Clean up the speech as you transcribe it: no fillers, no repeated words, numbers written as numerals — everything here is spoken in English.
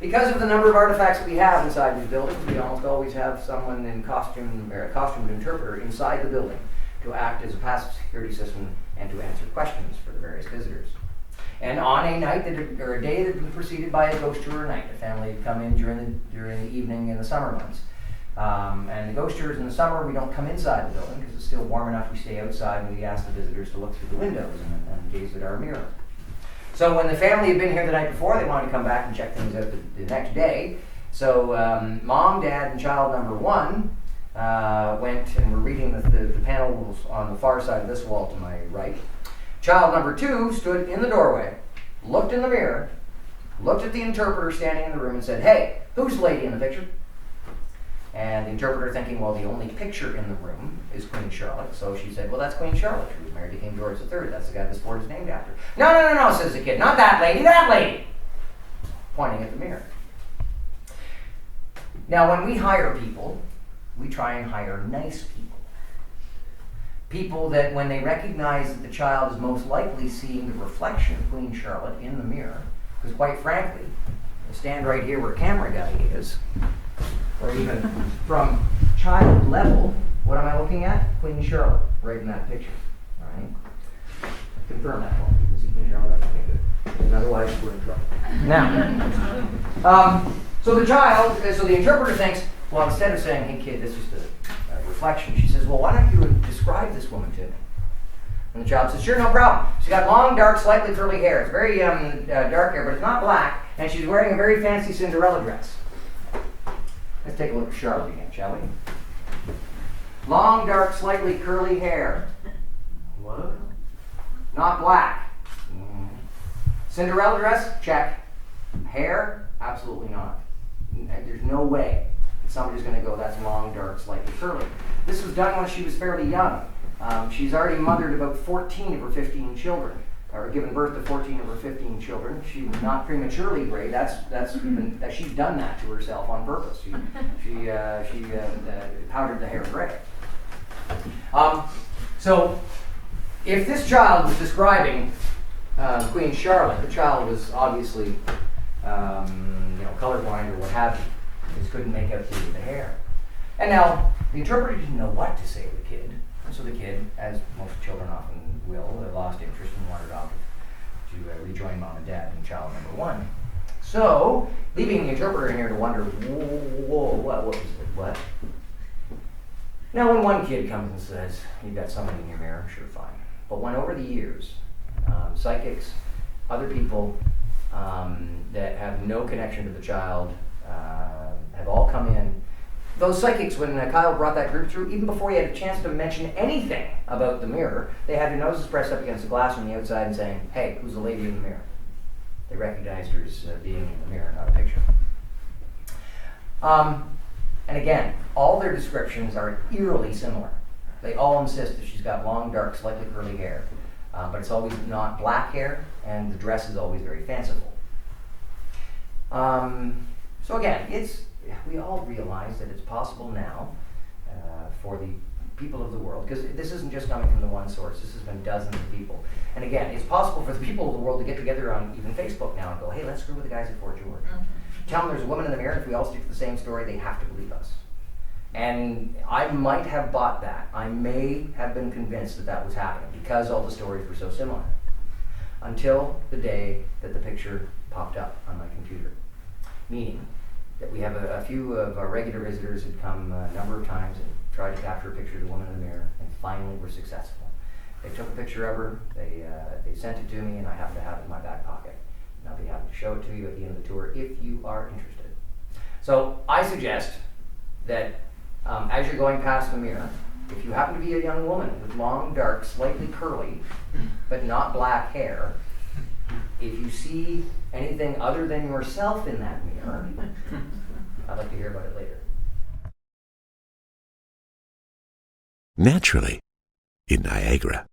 Because of the number of artifacts that we have inside these buildings, we almost always have someone in costume, or a costumed interpreter inside the building to act as a passive security system and to answer questions for the various visitors. And on a night or a day that had been preceded by a ghost tour night, the family had come in during the evening in the summer months. And the ghost tours in the summer, we don't come inside the building because it's still warm enough. We stay outside and we ask the visitors to look through the windows and gaze at our mirror. So when the family had been here the night before, they wanted to come back and check things out the next day. So mom, dad, and child number one went and were reading the panels on the far side of this wall to my right. Child number two stood in the doorway, looked in the mirror, looked at the interpreter standing in the room and said, "Hey, who's the lady in the picture?" And the interpreter thinking, well, the only picture in the room is Queen Charlotte. So she said, well, that's Queen Charlotte. She was married to King George III. That's the guy this fort is named after. No, says the kid. Not that lady, that lady. Pointing at the mirror. Now, when we hire people, we try and hire nice people. People that when they recognize that the child is most likely seeing the reflection of Queen Charlotte in the mirror, because quite frankly, I stand right here where camera guy is, or even from child level, what am I looking at? Queen Charlotte, right in that picture. All right? Confirm that one. You can see Queen Charlotte. Okay, good. And otherwise, we're in trouble. Now, so the interpreter thinks, well, instead of saying, "Hey kid, this is the reflection," she says, "Well, why don't you describe this woman to me?" And the child says, "Sure, no problem. She's got long, dark, slightly curly hair. It's very dark hair, but it's not black, and she's wearing a very fancy Cinderella dress." Let's take a look at Charlotte again, shall we? Long, dark, slightly curly hair. What? Not black. Cinderella dress? Check. Hair? Absolutely not. There's no way that somebody's going to go, that's long, dark, slightly curly. This was done when she was fairly young. She's already mothered about 14 of her 15 children, or given birth to 14 of her 15 children. She was not prematurely gray. She's done that to herself on purpose. She powdered the hair gray. So, if this child was describing Queen Charlotte, the child was obviously, colorblind or what have you. Just couldn't make out the hair. And now the interpreter didn't know what to say to the kid. And so the kid, as most children often will, lost interest and wandered off to rejoin mom and dad and child number one. So, leaving the interpreter in here to wonder, what was it? What? Now, when one kid comes and says, "You've got something in your mirror," sure, fine. But when over the years, psychics, other people that have no connection to the child have all come in. Those psychics, when Kyle brought that group through, even before he had a chance to mention anything about the mirror, they had their noses pressed up against the glass on the outside and saying, "Hey, who's the lady in the mirror?" They recognized her as being in the mirror, not a picture. And again, all their descriptions are eerily similar. They all insist that she's got long, dark, slightly curly hair, but it's always not black hair, and the dress is always very fanciful. So again, we all realize that it's possible now for the people of the world, because this isn't just coming from the one source, this has been dozens of people. And again, it's possible for the people of the world to get together on even Facebook now and go, "Hey, let's screw with the guys at Fort George. Tell them there's a woman in the mirror, and if we all stick to the same story, they have to believe us." And I might have bought that. I may have been convinced that that was happening because all the stories were so similar. Until the day that the picture popped up on my computer. Meaning that we have a few of our regular visitors who'd come a number of times and tried to capture a picture of the woman in the mirror, and finally were successful. They took a picture of her, they sent it to me, and I happen to have it in my back pocket. And I'll be happy to show it to you at the end of the tour if you are interested. So I suggest that as you're going past the mirror, if you happen to be a young woman with long, dark, slightly curly, but not black hair, if you see anything other than yourself in that mirror, I'd like to hear about it later. Naturally, in Niagara.